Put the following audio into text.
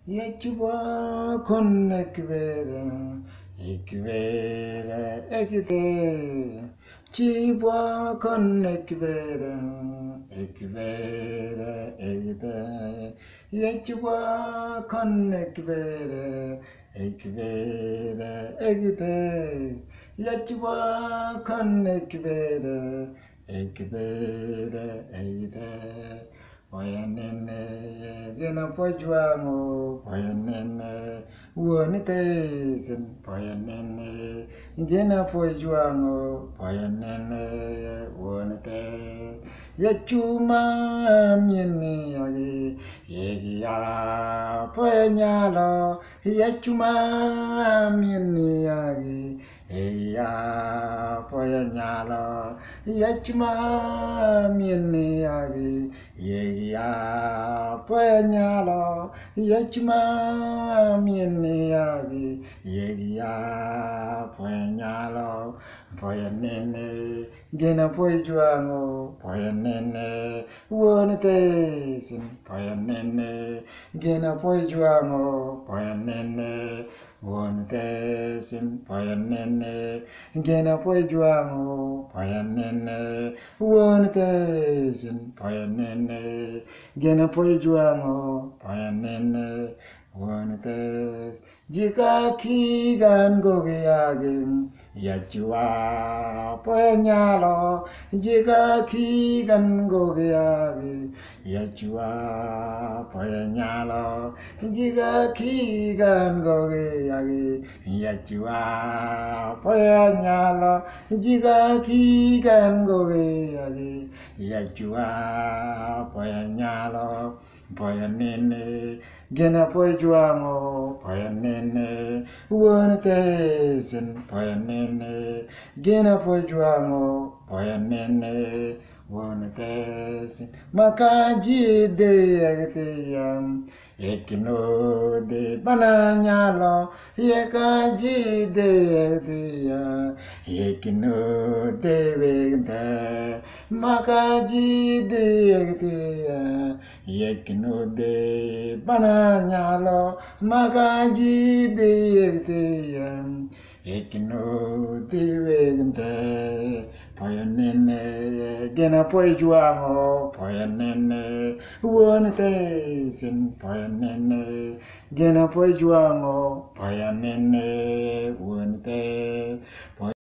Yechwa kon ekvere, ekite. Chibwa kon ekvere, ekite. Yechwa kon ekvere, ekite. Yechwa kon ekvere, ekite. Poyanene gena pojuango poyanene wonitesin poyanene gena pojuango poyanene wonite yachuma mieni agi yegia poyanyalo yachuma mieni agi ya poyanyalo yachuma mieni agi ya poyanyalo yachuma mieni agi ya poyanyalo poyanene gena pojuango poyanene wonitesin poyanene gena pojuango poyanene wonitesin poyanene gena pojuango poyanene wonitesin poyanene gena pojuango poyanene wonites jika kigan gogeagim yachua poyanyalo jika kigan gogeagi yachua poyanyalo jika kigan gogeagi yachua poyanyalo jika kigan gogeagi yachua poyanyalo poyanene gena pojuango poyanene wonitesin poyanene gena pojuango poyanene wonitesin makaji de agtiyam ekino de bananyalo yekaji de agtiya ekino de vegda makaji de agtiya yekino de bananyalo makaji de agtiya ekino de vegda poyanene gena pojuango poyanene wonitesin poyanene gena pojuango poyanene wonite